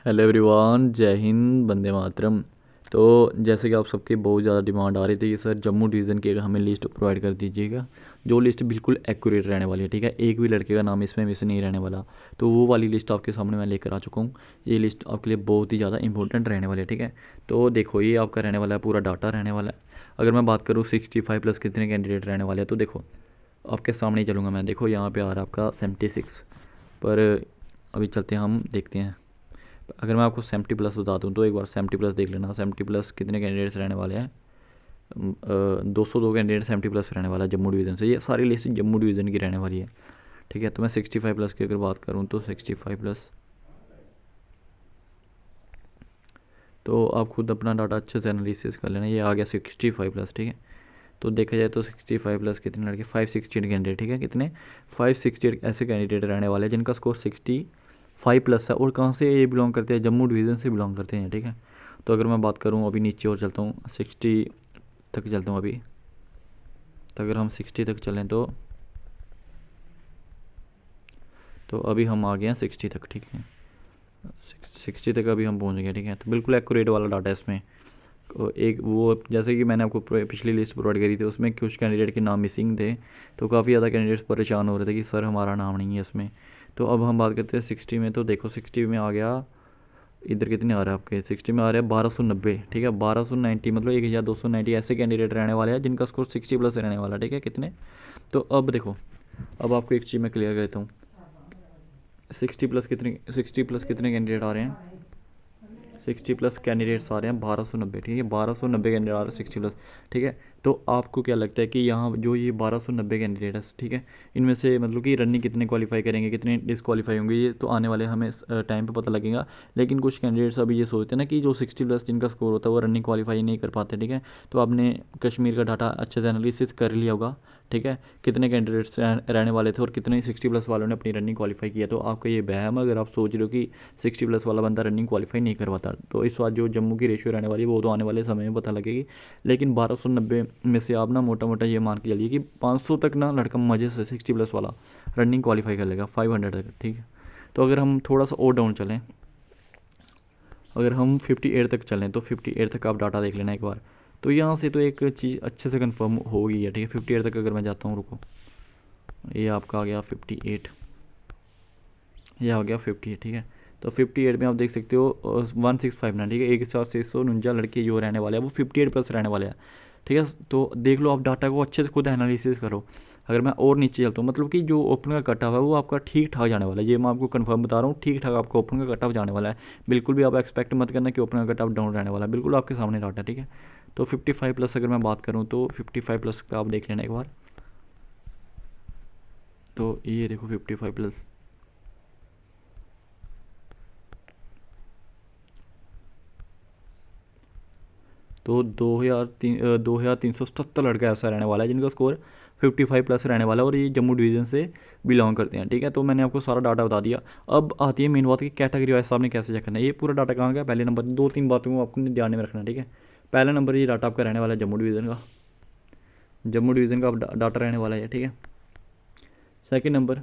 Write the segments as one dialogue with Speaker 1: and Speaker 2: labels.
Speaker 1: Hello everyone, जय हिंद, वंदे मातरम। तो जैसे कि आप सबकी बहुत ज़्यादा डिमांड आ रही थी कि सर जम्मू डिवीज़न की हमें लिस्ट प्रोवाइड कर दीजिएगा, जो लिस्ट बिल्कुल एक्यूरेट रहने वाली है। ठीक है, एक भी लड़के का नाम इसमें मिस नहीं रहने वाला। तो वो वाली लिस्ट आपके सामने मैं लेकर आ चुका हूँ। ये लिस्ट आपके लिए बहुत ही ज़्यादा इंपॉर्टेंट रहने वाली है। ठीक है, तो देखो ये आपका रहने वाला है, पूरा डाटा रहने वाला है। अगर मैं बात करूँ 65+ कितने कैंडिडेट रहने वाले हैं, तो देखो आपके सामने ही चलूँगा मैं। देखो यहाँ पर आ रहा है आपका 76 पर। अभी चलते हैं, हम देखते हैं। अगर मैं आपको 70+ बता दूं तो एक बार 70+ देख लेना। 70+ कितने कैंडिडेट्स रहने वाले हैं? 202 कैंडिडेट 70+ रहने वाला है जम्मू डिवीज़न से। ये सारी लिस्ट जम्मू डिवीज़न की रहने वाली है। ठीक है, तो मैं 65+ की अगर बात करूं तो 65+, तो आप खुद अपना डाटा अच्छे से एनालिसिस कर लेना। ये आ गया 65+। ठीक है, तो देखा जाए तो 65+ कितने लड़के, 568 कैंडिडेट। ठीक है, कितने 568 ऐसे कैंडिडेट रहने वाले हैं जिनका स्कोर 65+ है। और कहाँ से ये बिलोंग करते हैं? जम्मू डिवीज़न से बिलोंग करते हैं। ठीक है, तो अगर मैं बात करूँ अभी नीचे और चलता हूँ, 60 तक चलता हूँ अभी। तो अगर हम 60 तक चलें तो अभी हम आ गए हैं 60 तक। ठीक है, 60 तक अभी हम पहुँच गए। ठीक है, तो बिल्कुल एक्यूरेट वाला डाटा है इसमें। एक वो जैसे कि मैंने आपको पिछली लिस्ट प्रोवाइड करी थी, उसमें कुछ कैंडिडेट के नाम मिसिंग थे, तो काफ़ी ज़्यादा कैंडिडेट्स परेशान हो रहे थे कि सर हमारा नाम नहीं है इसमें। तो अब हम बात करते हैं 60 में। तो देखो 60 में आ गया, इधर कितने आ रहे हैं आपके? 60 में आ रहे हैं 1290। ठीक है, 1290 मतलब 1290 ऐसे कैंडिडेट रहने वाले हैं जिनका स्कोर 60+ रहने वाला है। ठीक है, कितने? तो अब देखो, अब आपको एक चीज़ मैं क्लियर करता हूँ। 60+ कितने कैंडिडेट आ रहे हैं? 60+ कैंडिडेट्स आ रहे हैं 1290। ठीक है, 1290 कैंडिडेट आ रहे हैं 60+। ठीक है, तो आपको क्या लगता है कि यहाँ जो ये 1290 कैंडिडेट है, ठीक है, इनमें से मतलब कि रनिंग कितने क्वालिफाई करेंगे, कितने डिसक्वालीफाई होंगे, ये तो आने वाले हमें टाइम पे पता लगेगा। लेकिन कुछ कैंडिडेट्स अभी ये सोचते हैं ना कि जो 60+ जिनका स्कोर होता है वो रनिंग क्वालिफाई नहीं कर पाते। ठीक है, तो आपने कश्मीर का डाटा अच्छे से एनालिसिस कर लिया होगा। ठीक है, कितने कैंडिडेट्स रहने वाले थे और कितने 60+ वालों ने अपनी रनिंग क्वालिफाई किया। तो आपका ये वहम, अगर आप सोच रहे हो कि 60+ वाला बंदा रनिंग क्वालिफाई नहीं करवाता, तो इस बार जो जम्मू की रेशियो रहने वाली है वो तो आने वाले समय में पता लगेगी। लेकिन 1290 में से आप ना मोटा मोटा ये मान के चलिए कि 500 तक ना लड़का मज़े से 60+ वाला रनिंग क्वालिफाई कर लेगा, 500 तक। ठीक है, तो अगर हम थोड़ा सा और डाउन चलें, अगर हम 58 तक चलें तो 58 तक आप डाटा देख लेना एक बार। तो यहाँ से तो एक चीज़ अच्छे से कंफर्म हो गई है। ठीक है, 58 तक अगर मैं जाता हूँ, रुको, ये आपका आ गया 58, ये आ गया 58। ठीक है, तो 58 में आप देख सकते हो 1659। ठीक है, 1649 लड़के जो रहने वाले हैं वो 58+ रहने वाले हैं। ठीक है, तो देख लो आप डाटा को अच्छे से खुद एनालिसिस करो। अगर मैं और नीचे चलता हूँ, मतलब कि जो ओपन का कट ऑफ है वो आपका ठीक ठाक जाने वाला है। ये मैं आपको कंफर्म बता रहा हूँ, ठीक ठाक आपका ओपन का कट ऑफ जाने वाला है। बिल्कुल भी आप एक्सपेक्ट मत करना कि ओपन का कट ऑफ डाउन रहने वाला है, बिल्कुल आपके सामने डाटा। ठीक है, तो 55+ अगर मैं बात करूँ तो 55+ का आप देख लेना एक बार। तो ये देखो 55+, तो 2377 लड़का ऐसा रहने वाला है जिनका स्कोर 55+ रहने वाला है, और ये जम्मू डिवीज़न से बिलोंग करते हैं। ठीक है, तो मैंने आपको सारा डाटा बता दिया। अब आती है मेन बात की कैटेगरी वाइज आपने कैसे चेक करना है। ये पूरा डाटा कहाँ का है? पहले नंबर, दो तीन बातों को आपको ध्यान में रखना है। ठीक है, पहला नंबर ये डाटा आपका रहने वाला है जम्मू डिवीज़न का, जम्मू डिवीज़न का डाटा रहने वाला है। ठीक है, सेकंड नंबर,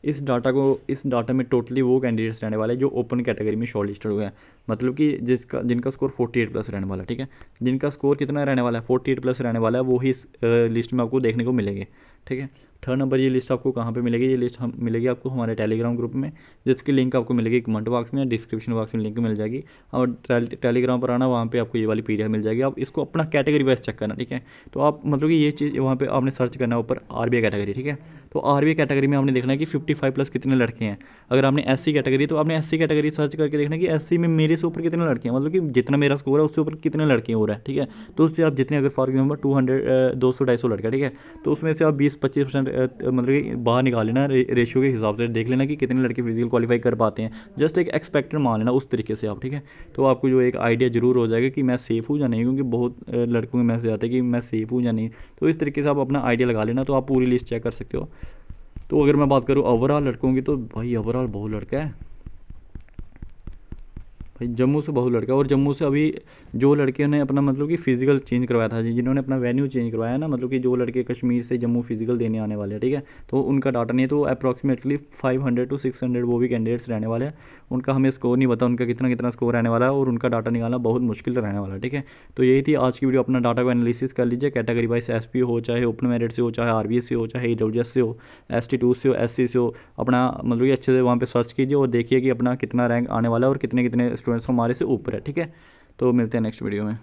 Speaker 1: इस डाटा में टोटली वो कैंडिडेट्स रहने वाले हैं जो ओपन कैटेगरी में शॉर्ट लिस्टेड हुए हैं, मतलब कि जिनका स्कोर 48+ रहने वाला है। ठीक है, जिनका स्कोर कितना रहने वाला है? 48+ रहने वाला है, वो ही इस लिस्ट में आपको देखने को मिलेंगे। ठीक है, थर्ड नंबर, ये लिस्ट आपको कहाँ पे मिलेगी? ये लिस्ट हम मिलेगी आपको हमारे टेलीग्राम ग्रुप में, जिसकी लिंक आपको मिलेगी कमेंट बॉक्स में, डिस्क्रिप्शन बॉक्स में लिंक मिल जाएगी। और टेलीग्राम पर आना, वहाँ पे आपको ये वाली PDF मिल जाएगी। आप इसको अपना कैटेगरी वाइज चेक करना। ठीक है, तो आप मतलब कि ये चीज़ वहाँ पे आपने सर्च करना है ऊपर RBI कैटेगरी। ठीक है, तो RBI कैटेगरी में आपने देखना है कि 55+ कितने लड़के हैं। अगर आपने SC कैटेगरी, तो आपने SC कैटेगरी सर्च करके देखना कि SC में मेरे से ऊपर कितने लड़के हैं, मतलब कि जितना मेरा स्कोर है उससे ऊपर कितने लड़के हो रहा है। ठीक है, तो उससे आप जितने, अगर फॉर एग्जाम्पल 200 200 250 लड़का, ठीक है, तो उसमें से आप 20-25% मतलब कि बाहर निकाल लेना, रेशियो के हिसाब से देख लेना कि कितने लड़के फिजिकल क्वालिफाई कर पाते हैं। जस्ट एक एक्सपेक्टेड मान लेना उस तरीके से आप। ठीक है, तो आपको जो एक आइडिया ज़रूर हो जाएगा कि मैं सेफ़ हूँ या नहीं, क्योंकि बहुत लड़कों के मैसेज आते हैं कि मैं सेफ़ हूँ या नहीं। तो इस तरीके से आप अपना आइडिया लगा लेना, तो आप पूरी लिस्ट चेक कर सकते हो। तो अगर मैं बात करूँ ओवरऑल लड़कों की, तो भाई ओवरऑल बहुत लड़का है भाई जम्मू से बहुत लड़का, और जम्मू से अभी जो लड़के ने अपना मतलब कि फ़िज़िकल चेंज करवाया था जी, जिन्होंने अपना वेन्यू चेंज करवाया ना, मतलब कि जो लड़के कश्मीर से जम्मू फ़िज़िकल देने आने वाले हैं, ठीक है, तो उनका डाटा नहीं है, तो अप्रॉक्सीमेटली 500 to 600 वो भी कैंडिडेट्स रहने वाले हैं। उनका हमें स्कोर नहीं पता, उनका कितना कितना स्कोर रहने वाला है, और उनका डाटा निकालना बहुत मुश्किल रहने वाला है, ठीक है। तो यही थी आज की वीडियो, अपना डाटा को एनालिसिस कर लीजिए, कैटेगरी वाइज एसपी हो, चाहे ओपन मेरिट से हो, चाहे आरबीएस से हो, चाहे ईडब्ल्यूएस से हो, ST2 से हो, SC से हो, अपना मतलब कि अच्छे से वहाँ पे सर्च कीजिए और देखिए कि अपना कितना रैंक आने वाला है और कितने कितने स्टूडेंट्स हमारे से ऊपर है, ठीक है। तो मिलते हैं नेक्स्ट वीडियो में।